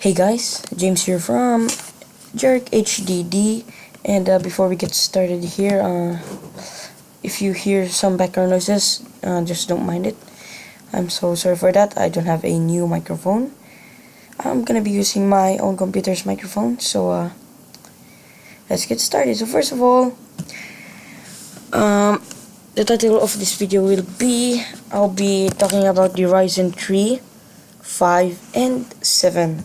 Hey guys, James here from Jerryc HDD, and before we get started here, if you hear some background noises, just don't mind it. I'm so sorry for that. I don't have a new microphone. I'm gonna be using my own computer's microphone, so let's get started. So first of all, the title of this video will be, I'll be talking about the Ryzen 3, 5, and 7.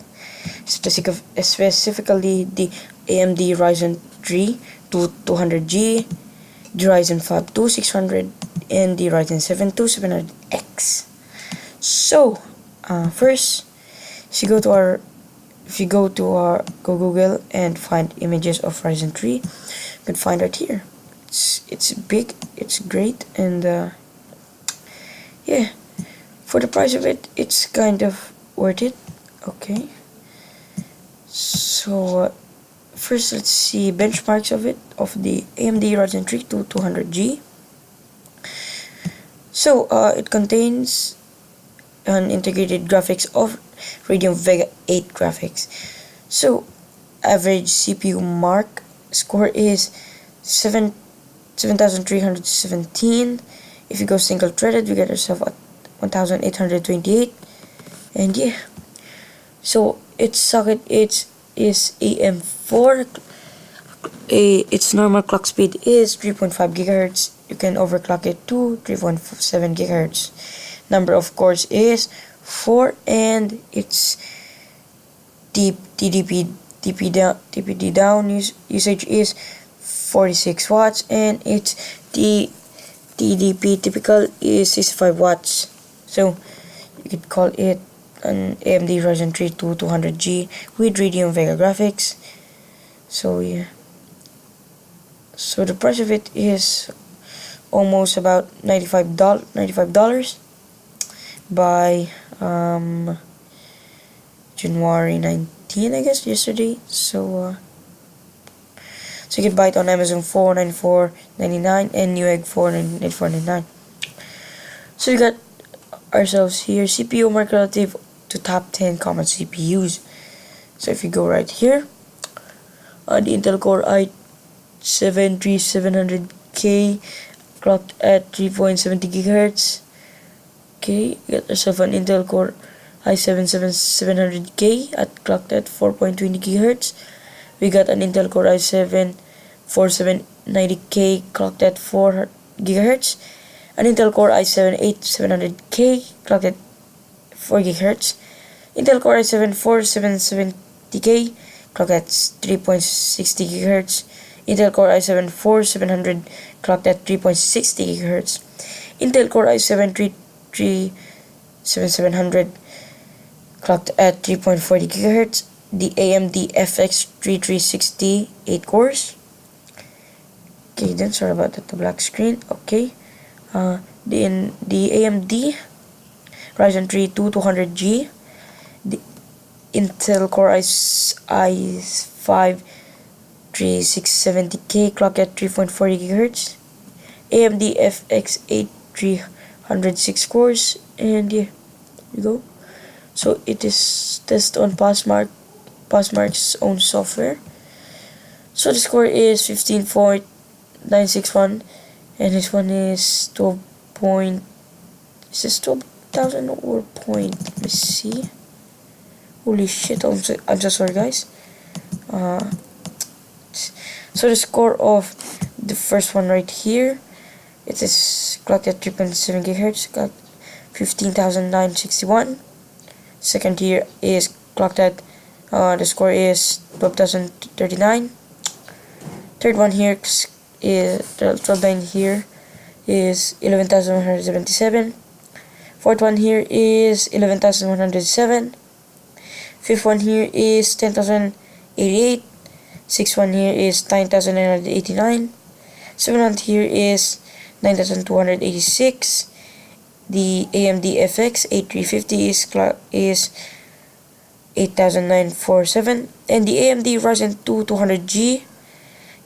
Specifically the AMD Ryzen 3 200G, the Ryzen 5 2600, and the Ryzen 7 2700X. So, first, if you go to our Google and find images of Ryzen 3, you can find it here. It's big, it's great, and yeah, for the price of it, it's kind of worth it. Okay. So first, let's see benchmarks of the AMD Ryzen 3 200G. So it contains an integrated graphics of Radeon Vega 8 graphics. So average CPU mark score is 7317. If you go single threaded, you get yourself at 1828. And yeah, so its socket is AM4. Its normal clock speed is 3.5 GHz. You can overclock it to 3.7 GHz. Number of cores is 4, and its TDP down usage is 46 watts, and its TDP typical is 65 watts. So you could call it an AMD Ryzen 3 200G with Radeon Vega graphics. So yeah, so the price of it is almost about $95 by January 19, I guess, yesterday. So you can buy it on Amazon for $94.99 and Newegg for $94.99. So you got ourselves here CPU mark relative to top 10 common CPUs. So if you go right here, the Intel Core i7 3700K clocked at 3.70 GHz. Okay, you got yourself an Intel Core i7 7700K clocked at 4.20 GHz. We got an Intel Core i7 4790K clocked at 4 GHz. An Intel Core i7 8700K clocked at 4 GHz. Intel Core i7 4770K clocked at 3.60 GHz. Intel Core i7 4700 clocked at 3.60 GHz. Intel Core i7 7700 clocked at 3.40 GHz. The AMD FX 3360 8 cores. Okay, then sorry about that, the black screen. Okay. The AMD Ryzen 3 200G, the Intel Core i5 3670K clock at 3.40 GHz, AMD FX 8306 cores, and yeah, you go. So it is tested on Passmarks' own software. So the score is 15.961. And this one is 12,000 or point? Let me see. Holy shit! I'm so sorry, guys. So the score of the first one right here, it is clocked at 3.7 GHz, got 15,961. Second here is clocked at the score is 12,039. Third one here is 12.9 here is 11,177. Fourth one here is 11,107. Fifth one here is 10,088. Sixth one here is 9,989. Seventh one here is 9,286. The AMD FX 8350 is 8,947, and the AMD Ryzen 2 200G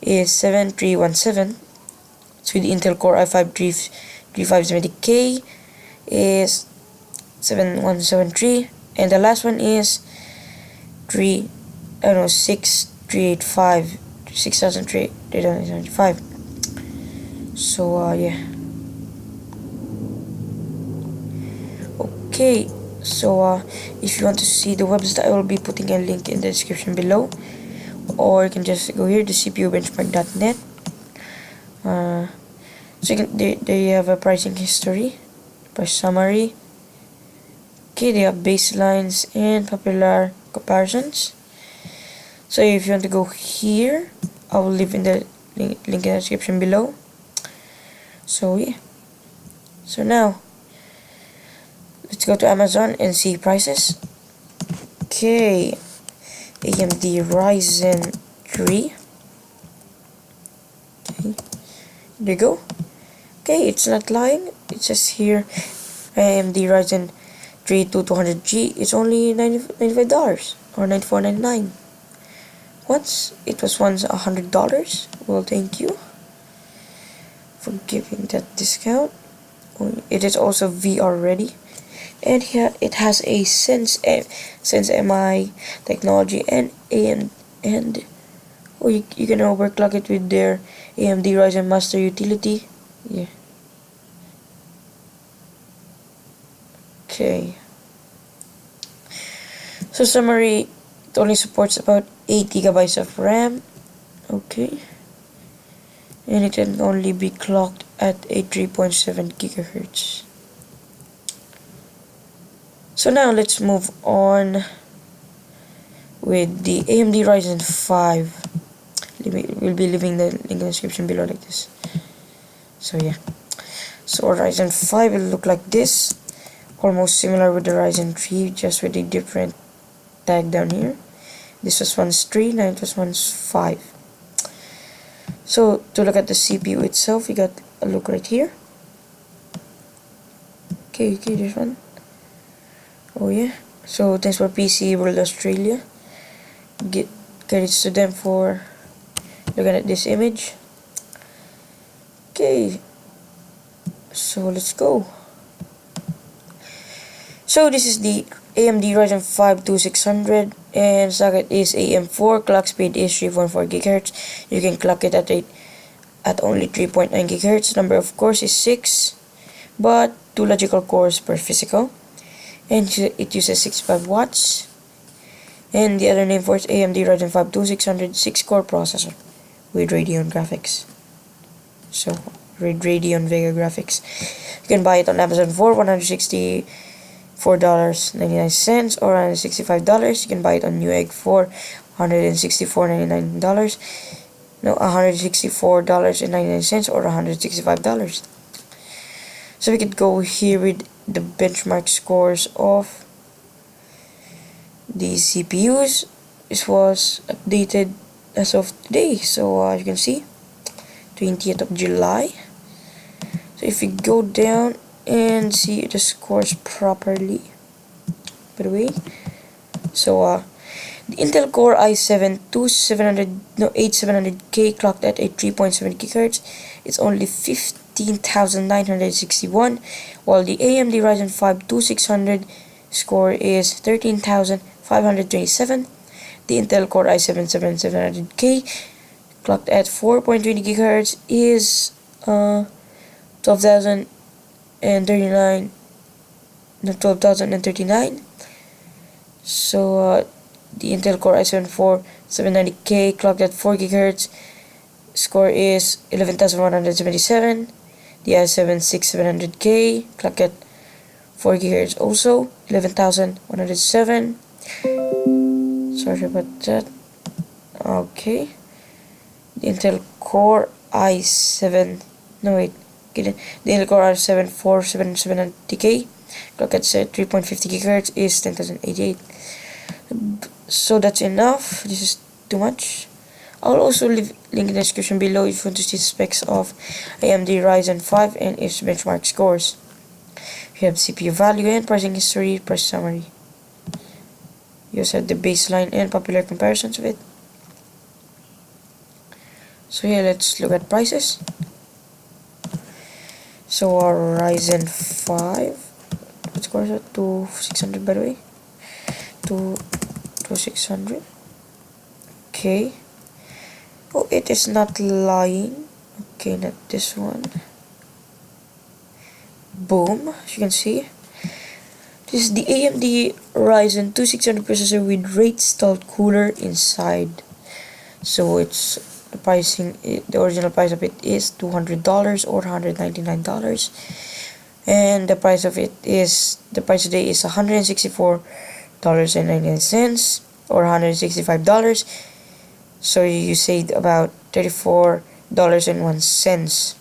is 7317. So the Intel Core i5 3570K is 7173, and the last one is 6385 6395. So yeah. Okay, so if you want to see the website, I will be putting a link in the description below, or you can just go here to cpubenchmark.net. So you can, they have a pricing history, price summary. Okay, they have baselines and popular comparisons. So if you want to go here, I will leave in the link in the description below. So yeah. So now let's go to Amazon and see prices. Okay, AMD Ryzen 3. Okay, there you go. Okay, it's not lying. It says here AMD Ryzen 3 2200G. It's only $95 or $94.99. Once it was once $100. Well, thank you for giving that discount. It is also VR ready, and here it has a Sense MI technology and oh, you can overclock it with their AMD Ryzen Master Utility. Yeah. Okay. So summary, it only supports about 8 gigabytes of RAM. Okay. And it can only be clocked at a 3.7 gigahertz. So now let's move on with the AMD Ryzen 5. We'll be leaving the link in the description below like this. So yeah. So Ryzen 5 will look like this. Almost similar with the Ryzen 3, just with a different tag down here. This was once 3, now it was once 5. So to look at the CPU itself, you got a look right here. Okay, this one. Oh yeah. So thanks for PC World Australia. Credits to them for looking at this image. Okay. So let's go. So this is the AMD Ryzen 5 2600, and socket is AM4, clock speed is 3.4 GHz. You can clock it at only 3.9 GHz. Number of cores is 6, but 2 logical cores per physical, and it uses 65 watts. And the other name for it is AMD Ryzen 5 2600 6-core processor with Radeon graphics. So with Radeon Vega graphics. You can buy it on Amazon for $164.99 or $165. You can buy it on Newegg for $164.99. No, $164.99 or $165. So we could go here with the benchmark scores of the CPUs. This was updated as of today, so you can see 20th of July. So if we go down and see the scores properly, by the way, so the Intel Core i7 8700K clocked at a 3.7 GHz. It's only 15,961, while the AMD Ryzen 5 2600 score is 13,527. The Intel Core i7 7700K clocked at 4.20 GHz is 12,039. So the Intel Core i7 790K clocked at 4 GHz score is 11,177. The i7 6700K clocked at 4 GHz also 11,107. Sorry about that. Okay. The Intel Core i7 the Intel Core i7 4770K clock at 3.50 GHz is 10,088. So that's enough. This is too much. I'll also leave link in the description below if you want to see the specs of AMD Ryzen 5 and its benchmark scores. We have CPU value and pricing history, price summary. You also have the baseline and popular comparisons of it. So yeah, let's look at prices. So our Ryzen 5, what score is it? 2600 by the way. 2 2600. Okay. Oh, it is not lying. Okay, not this one. Boom, as you can see. This is the AMD Ryzen 2600 processor with Wraith stalled cooler inside. So it's the pricing, the original price of it is $200 or $199, and the price of it is, the price today is $164.99 or $165. So you saved about $34.01.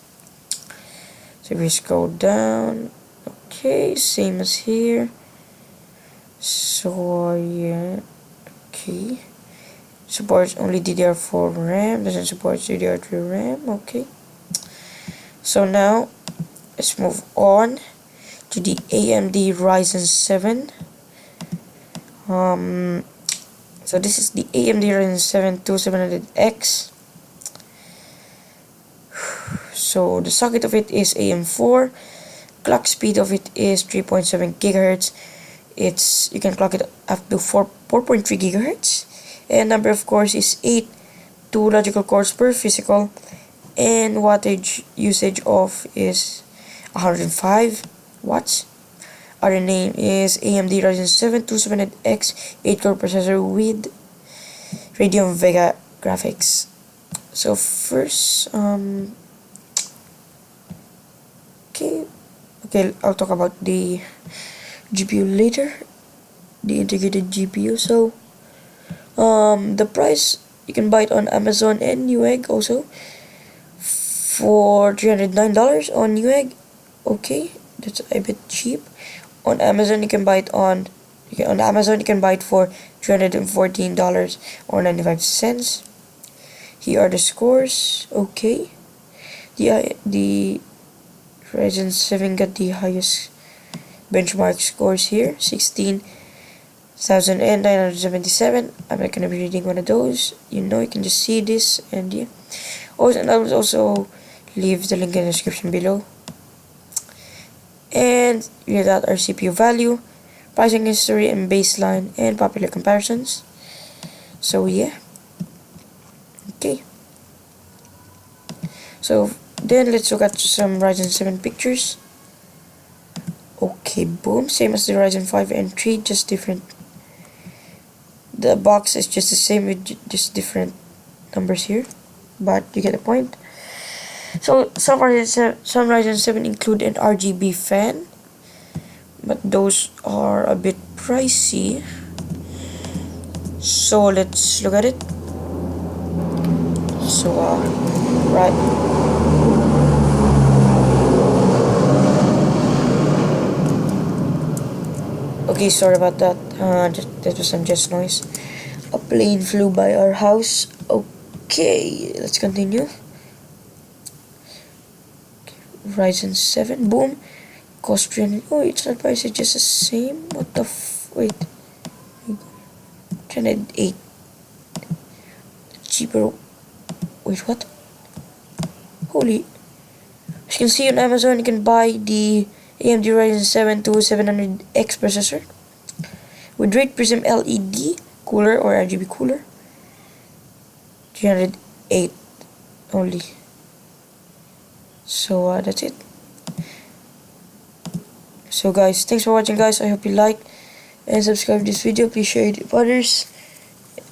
So we scroll down. Okay, same as here. So yeah, okay. Supports only DDR4 RAM, doesn't support DDR3 RAM. Okay. So now let's move on to the AMD Ryzen 7. So this is the AMD Ryzen 7 2700X. So the socket of it is AM4. Clock speed of it is 3.7 gigahertz. You can clock it up to 4.3 gigahertz. And number of cores is 8, 2 logical cores per physical, and wattage usage of is 105 watts. Our name is AMD Ryzen 7 2700X 8-core processor with Radeon Vega graphics. So first, okay, I'll talk about the GPU later, the integrated GPU. So the price, you can buy it on Amazon and Newegg also for $309 on Newegg. Okay, that's a bit cheap. On Amazon you can buy it on Amazon you can buy it for $314 or 95 cents. Here are the scores. Okay, the Ryzen 7 got the highest benchmark scores here, 16,977. I'm not gonna be reading one of those. You can just see this, and yeah. Also, and I will also leave the link in the description below. And we got our CPU value, pricing history, and baseline, and popular comparisons. So yeah. Okay. So then let's look at some Ryzen 7 pictures. Okay, boom, same as the Ryzen 5 and 3, just different. The box is just the same with just different numbers here, but you get the point. So some Ryzen 7 include an RGB fan, but those are a bit pricey. So let's look at it. So right. Okay, sorry about that. That was some just noise. A plane flew by our house. Okay, let's continue. Ryzen 7, boom. Cost 300. Oh, it's not priced, it's just the same. What the wait. 308. Cheaper. Wait, what? Holy. As you can see on Amazon, you can buy the AMD Ryzen 7 2700X processor with Wraith Prism LED cooler or RGB cooler. 308 only. So that's it. So guys, thanks for watching, guys. I hope you liked and subscribe this video. Please share it with others,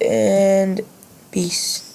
and peace.